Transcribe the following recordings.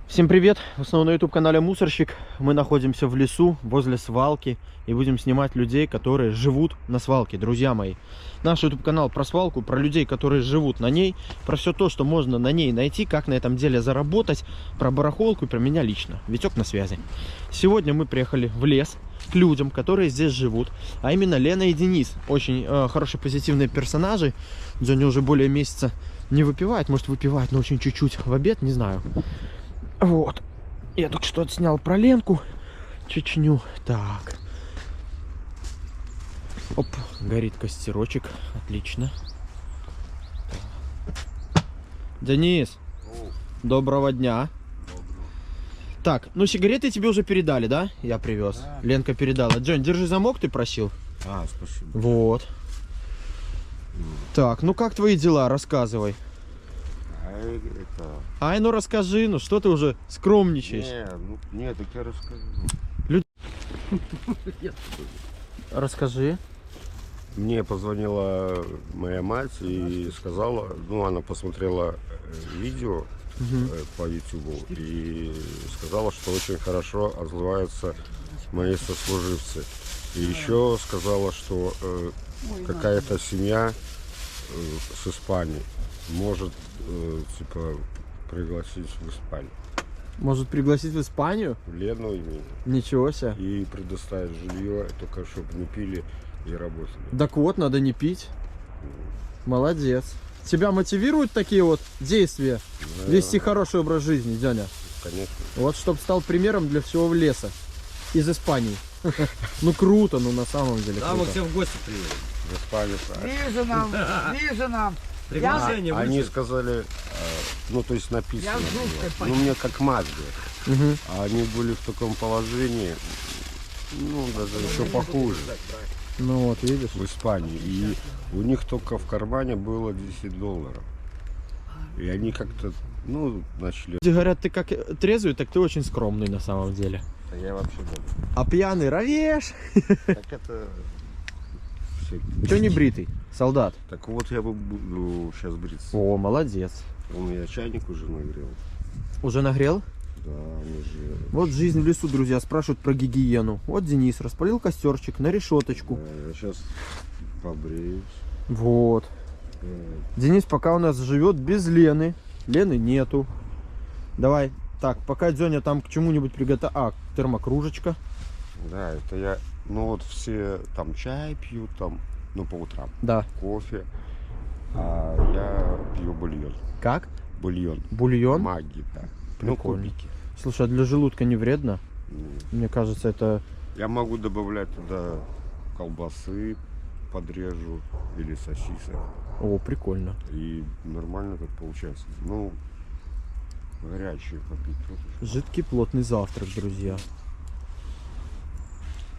Всем привет! Снова на YouTube канале Мусорщик. Мы находимся в лесу возле свалки и будем снимать людей, которые живут на свалке, друзья мои. Наш YouTube канал про свалку, про людей, которые живут на ней, про все то, что можно на ней найти, как на этом деле заработать, про барахолку и про меня лично. Витек на связи. Сегодня мы приехали в лес к людям, которые здесь живут, а именно Лена и Денис. Очень хорошие позитивные персонажи. Они уже более месяца не выпивают, может выпивают, но очень чуть-чуть в обед, не знаю. Вот. Я только что отснял про Ленку. Чечню. Так. Оп, горит костерочек. Отлично. Денис, доброго дня. Так, ну сигареты тебе уже передали, да? Я привез. Да. Ленка передала. Джон, держи замок, ты просил. А, спасибо. Вот. Так, ну как твои дела? Рассказывай. Ай, ну расскажи, ну что ты уже скромничаешь? Нет, так я расскажу. Расскажи. Мне позвонила моя мать и сказала, ну она посмотрела видео по YouTube и сказала, что очень хорошо отзываются мои сослуживцы. И еще сказала, что какая-то семья с Испании может типа пригласить в Испанию. Может пригласить в Испанию? Лену и меня. Ничего себе. И предоставить жилье, только чтобы не пили и работали. Так вот, надо не пить. Молодец. Тебя мотивируют такие вот действия? Да. Вести хороший образ жизни, Деня? Конечно. Вот, чтобы стал примером для всего леса. Из Испании. Ну круто, ну на самом деле. Да, мы к тебе в гости приедем. В Испанию. Ближе нам. Приглашение Они сказали, ну то есть написано, ну мне как мать говорят. А они были в таком положении, ну даже еще похуже. Ну вот, видишь. В Испании. И у них только в кармане было $10. И они как-то, ну, начали... Люди говорят, ты как трезвый, так ты очень скромный на самом деле. А я вообще добрый. А пьяный ровешь. Так это... Чё не бритый, солдат? Так вот я буду сейчас бриться. О, молодец. У меня чайник уже нагрел. Уже нагрел? Да, уже... Вот жизнь в лесу, друзья, спрашивают про гигиену. Вот Денис распалил костерчик на решеточку. Да, я сейчас побреюсь. Вот. Денис пока у нас живет без Лены. Лены нету. Давай. Так, пока Дзёня там к чему-нибудь приготовит. А, термокружечка. Да, это я... Ну вот все там чай пьют, там, ну по утрам. Да. Кофе. А я пью бульон. Как? Бульон. Бульон? Маги, да. Прикольно. Ну, кубики. Слушай, а для желудка не вредно? Мне кажется, это... Я могу добавлять туда колбасы, подрежу, или сосисок. О, прикольно. И нормально так получается. Ну, горячие попить тоже. Жидкий плотный завтрак, друзья.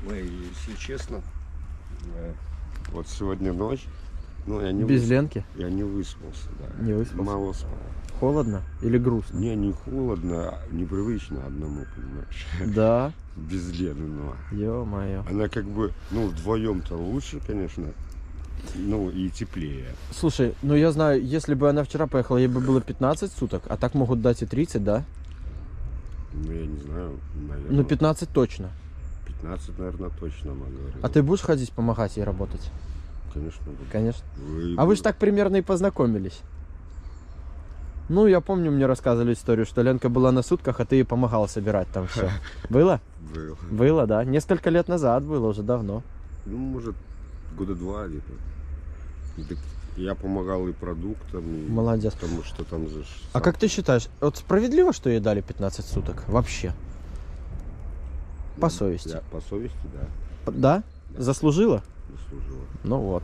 Ой, если честно, вот сегодня ночь, ну я не Без Ленки? Я не выспался, да. Не выспался? Мало спал. Холодно или грустно? Мне не холодно, непривычно одному, понимаешь? Да. Без Лены, ну. Ё-моё. Она как бы, ну, вдвоем-то лучше, конечно, ну и теплее. Слушай, ну я знаю, если бы она вчера поехала, ей бы было 15 суток, а так могут дать и 30, да? Ну, я не знаю, наверное. Ну 15 точно. 15, наверное, точно она говорила. А ты будешь ходить помогать ей работать? Конечно, буду. Конечно. А вы же так примерно и познакомились. Ну, я помню, мне рассказывали историю, что Ленка была на сутках, а ты ей помогал собирать там все. Было? Было. Было, да. Несколько лет назад было, уже давно. Ну, может, года 2 где-то. Я помогал и продуктам, и... Молодец. Потому что там же... А как ты считаешь, вот справедливо, что ей дали 15 суток? Вообще? По совести. По совести, да. Да? Заслужила? Заслужила. Ну вот.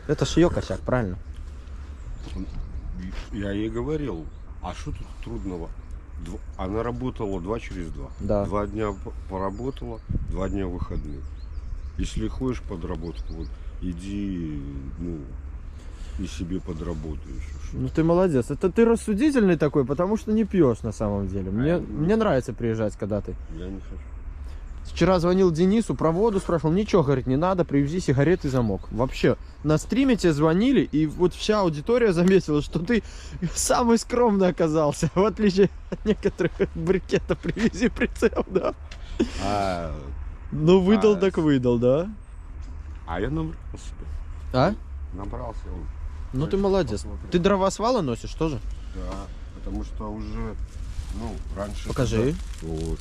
Это ж ее косяк, правильно? Я ей говорил, а что тут трудного? Она работала 2 через 2. Да. 2 дня поработала, 2 дня выходных. Если хочешь подработку, вот иди, ну, и себе подработаешь. Ну ты молодец. Это ты рассудительный такой, потому что не пьешь на самом деле. Мне нравится приезжать, когда ты. Я не хочу. Вчера звонил Денису, про воду спрашивал. Ничего, говорит, не надо, привези сигареты и замок. Вообще, на стриме тебе звонили, и вот вся аудитория заметила, что ты самый скромный оказался. В отличие от некоторых брикета, привези прицеп, да? Ну, выдал так выдал, да? А я набрался. А? Набрался. Ну ты молодец. Посмотри. Ты дрова с вала носишь тоже? Да, потому что уже, ну, раньше... Покажи. Вот.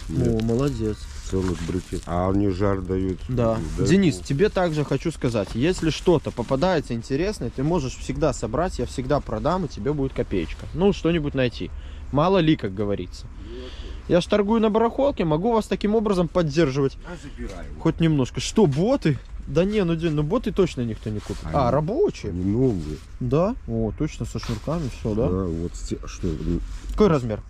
О, молодец. Целых брикет. А они жар дают. Да. Денис, тебе также хочу сказать, если что-то попадается интересное, ты можешь всегда собрать, я всегда продам, и тебе будет копеечка. Ну, что-нибудь найти. Мало ли, как говорится. Я ж торгую на барахолке, могу вас таким образом поддерживать. А забирай. Хоть немножко. Что, боты? Да не, ну, День, ну боты точно никто не купит. Они- рабочие? Они новые. Да? О, точно, со шнурками, все, да? Вот что, Какой размер?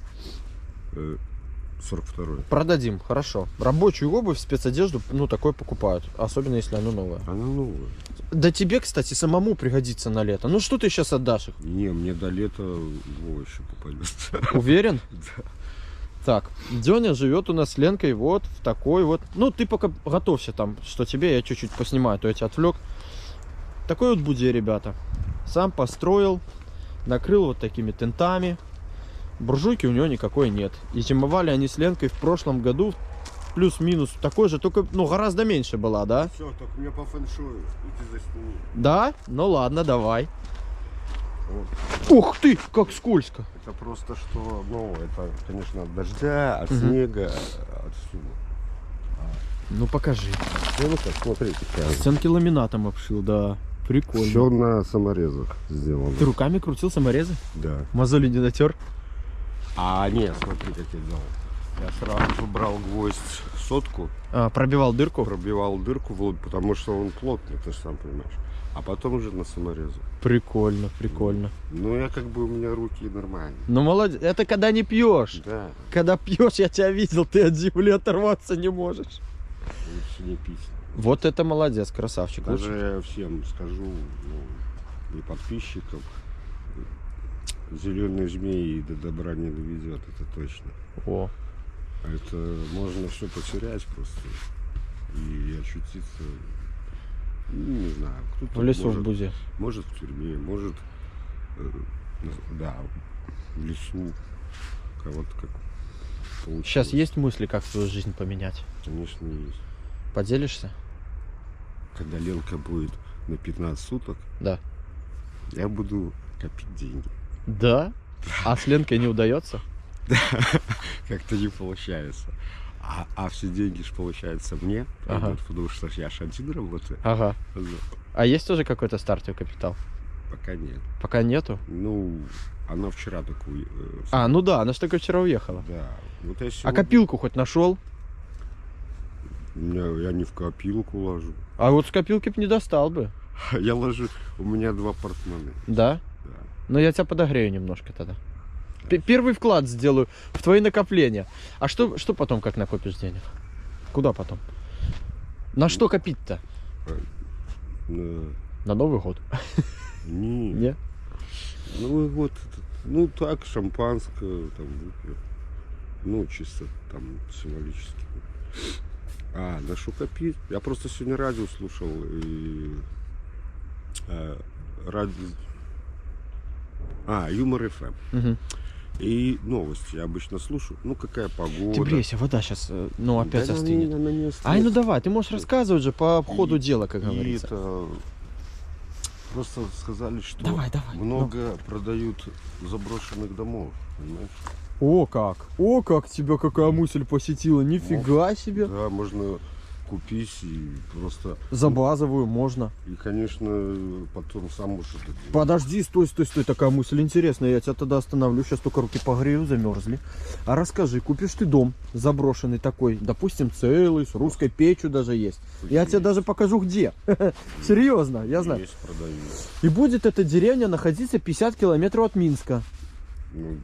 42-й. Продадим, хорошо. Рабочую обувь, спецодежду, ну, такой покупают. Особенно, если она новая. Она новая. Да тебе, кстати, самому пригодится на лето. Ну, что ты сейчас отдашь их? Не, мне до лета его еще попадется. Уверен? Да. Так, Деня живет у нас с Ленкой вот в такой вот... Ну, ты пока готовься там, что тебе, я чуть-чуть поснимаю, а то я тебя отвлек. Такой вот буде, ребята. Сам построил, накрыл вот такими тентами. Буржуйки у него никакой нет. И зимовали они с Ленкой в прошлом году плюс-минус такой же, только, ну, гораздо меньше была, да? Все, только мне по фэншую. Иди засними. Да? Ну ладно, давай. Вот. Ух ты, как скользко. Это просто что, ну, это, конечно, от дождя, от снега, отсюда. Ну покажи. Ну, как, смотрите. Стенки ламинатом обшил, да. Прикольно. Все на саморезах сделано. Ты руками крутил саморезы? Да. Мозоли не натер? А, нет, смотри, как я делал. Я сразу брал гвоздь сотку, Пробивал дырку? пробивал дырку в лоб, потому что он плотный, ты же сам понимаешь. А потом уже на саморезы. Прикольно, прикольно. Ну, я как бы, у меня руки нормальные. Ну молодец. Это когда не пьешь. Да, Когда пьешь, я тебя видел, ты от земли оторваться не можешь. лучше не пить. Вот это молодец, красавчик. Даже Лучше- я всем скажу, ну, и подписчикам, зеленый змей до добра не доведет, это точно. О, Это можно все потерять просто и очутиться, ну, не знаю, кто-то в лесу в может, бузе. может в тюрьме, может, да, в лесу, кого-то как получилось. Сейчас есть мысли, как свою жизнь поменять? Конечно, есть. Поделишься? Когда Ленка будет на 15 суток, Да. я буду копить деньги. Да? А с Ленкой не удается? Как-то не получается. А все деньги же получается мне, Ага. потому что я ж один работаю. Ага. Ну, А есть тоже какой-то стартовый капитал? пока нет. Пока нету? Ну, она вчера такую... Ну да, она же только вчера уехала. Да. Вот я А сегодня... копилку хоть нашел? Я не в копилку ложу. А вот с копилки б не достал бы. Я ложу... У меня 2 портмоне. Да? Да. Ну я тебя подогрею немножко тогда. Первый вклад сделаю в твои накопления. А что потом, как накопишь денег? Куда потом? На что копить-то? На Новый год? Не. Не? Ну вот, ну так, шампанское, там, выпью. Ну, чисто там символически. На что копить? Я просто сегодня радио слушал и Юмор ФМ. Угу. И новости я обычно слушаю. Ну, какая погода. Ты брейся, вода сейчас, ну, опять Да остынет. она не Ай, ну остынет. давай, ты можешь рассказывать же по ходу дела, как И говорится. это просто сказали, что Давай. много продают заброшенных домов, понимаешь? О, как тебя какая мысль посетила, нифига себе. Да, можно купить и просто... За базовую можно. И, конечно, потом сам можешь это делать. Подожди, стой, такая мысль интересная, я тебя тогда остановлю, сейчас только руки погрею, замерзли. А расскажи, купишь ты дом заброшенный такой, допустим, целый, с русской печью даже есть. Я тебе даже покажу где. Серьезно, я знаю. Есть, продают. И будет эта деревня находиться 50 километров от Минска. Ну,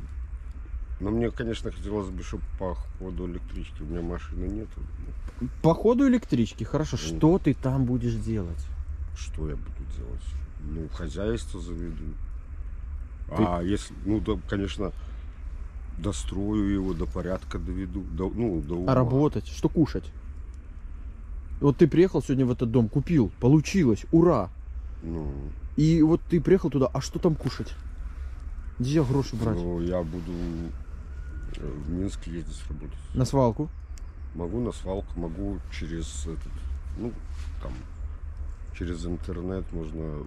но мне, конечно, хотелось бы, чтобы по ходу электрички. У меня машины нету. По ходу электрички, хорошо. Что ты там будешь делать? Что я буду делать? Ну, хозяйство заведу. Ты- А если, ну, да, конечно, Дострою его, до порядка доведу, до ума. А работать? Что кушать? Вот ты приехал сегодня в этот дом, купил, получилось, ура! Ну, И вот ты приехал туда, а что там кушать? Где гроши брать? ну, я буду в Минск ездить работать. На свалку? Могу на свалку, могу через этот, ну, там, через интернет можно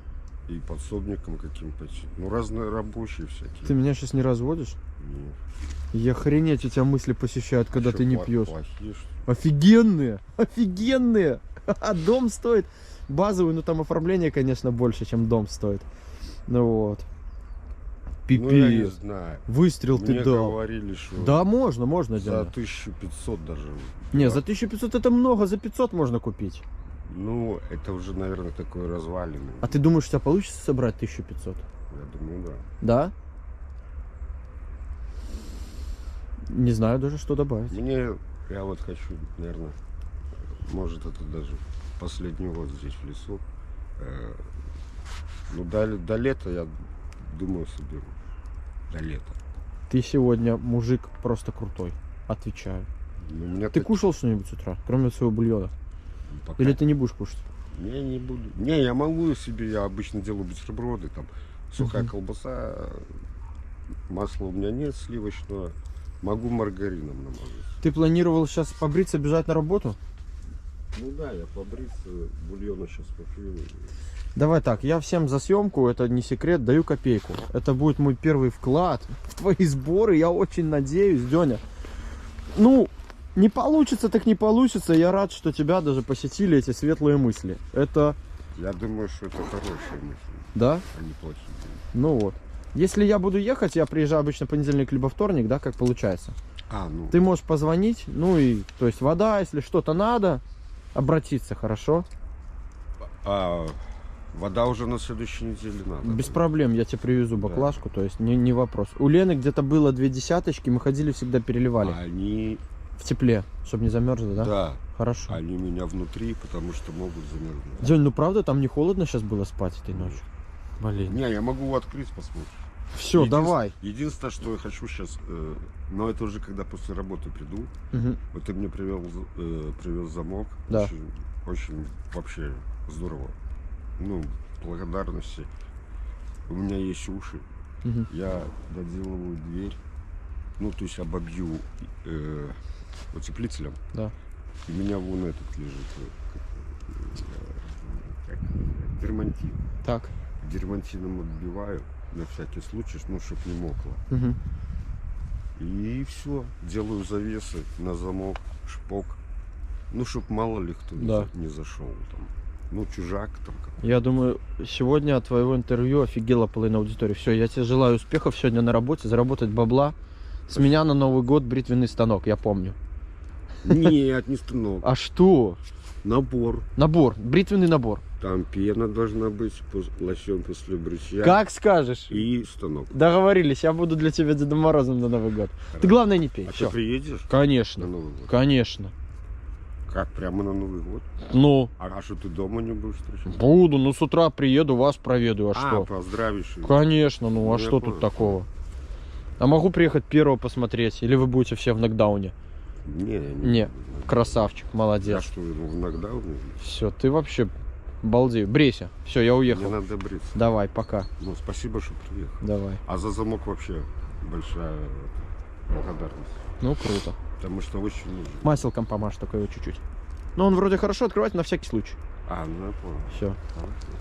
и подсобником каким пойти. Ну, разные рабочие всякие. Ты меня сейчас не разводишь? Нет. Я охренеть, у тебя мысли посещают, когда Чё, ты не пла- пьешь. Плохие, что ли? Офигенные! Офигенные! А дом стоит базовый, ну там оформление, конечно, больше, чем дом стоит. Ну вот. Ну, я не Пипец. знаю. Выстрел Мне ты дал. говорили, что Да, можно за делать. 1500 даже. Не, Да. за 1500 это много, за 500 можно купить. Ну, это уже, наверное, такой развалины. А ты думаешь, у тебя получится собрать 1500? Я думаю, да. Да? Не знаю даже, что добавить. Я вот хочу, наверное, может, это даже последний год здесь в лесу. Ну, до лета, я думаю, соберу. До лета. Ты сегодня мужик просто крутой. Отвечаю. Ну, у меня Ты так- кушал что-нибудь с утра, кроме своего бульона? пока- Или ты не будешь кушать? Не буду. Не, я могу себе, я обычно делаю бутерброды, там, сухая Мгм. колбаса, масла у меня нет сливочного. Могу маргарином намазать. Ты планировал сейчас побриться, бежать на работу? Ну да, я побриться, бульона сейчас попью. Давай так, я всем за съемку, это не секрет, даю копейку. Это будет мой первый вклад в твои сборы, я очень надеюсь, Дёня. Ну, не получится, так не получится. Я рад, что тебя даже посетили эти светлые мысли. Это, Я думаю, что это хорошие мысли, да? а не плохие. Ну вот. Если я буду ехать, я приезжаю обычно понедельник либо вторник, да, как получается. Ну, Ты можешь позвонить, ну и, то есть вода, если что-то надо, обратиться, хорошо? вода уже на следующей неделе надо. Без проблем, я тебе привезу баклажку, то есть не вопрос. У Лены где-то было 2 десяточки, мы ходили, всегда переливали. Они, В тепле, чтобы не замерзло, да? да, Хорошо. они меня внутри, потому что могут замерзнуть. День, ну правда, там не холодно сейчас было спать этой ночью? Блин. Не, я могу открыть, посмотреть. Все, давай. Единственное, что я хочу сейчас, но это уже когда после работы приду. Мгм. Вот ты мне привез замок. Да. Очень вообще здорово. Ну, благодарности. У меня есть уши. Мгм. Я доделываю дверь. Ну, то есть обобью утеплителем. Да. И у меня вон этот лежит. Как дермантин. Так. Дермантином отбиваю на всякий случай, ну, чтобы не мокло. Мгм. И все. Делаю завесы на замок, шпок. Ну, чтоб мало ли кто Да. не зашел там. Ну, чужак там какой-то. Я думаю, сегодня от твоего интервью офигела половина аудитории. Все, я тебе желаю успехов сегодня на работе, заработать бабла. С меня на Новый год бритвенный станок, я помню. Нет, не станок. А что? Набор. Набор, бритвенный набор. Там пена должна быть, лосьон после бритья. Как скажешь. И станок. Договорились, я буду для тебя Дедом Морозом на Новый год. Ты Хорошо. главное не пей. А Все. ты приедешь на Конечно, Новый год? конечно. Как, прямо на Новый год? Ну, А что ты дома не будешь встречать? буду, ну с утра приеду, вас проведу, а что? поздравишь. Конечно, ну Ну, а я что понял. тут такого? А могу приехать первого посмотреть, или вы будете все в нокдауне? Не. Красавчик, Я молодец. что, в нокдауне? Все, ты вообще балдею. Брейся. Все, я Мне уехал. надо бриться. Давай, пока. Ну, спасибо, что приехал. Давай. А за замок вообще большая благодарность. Ну, круто. Потому что очень нужен. Маселком помажь только его чуть-чуть. Но он вроде хорошо открывать на всякий случай. Ну я понял. Все. Хорошо.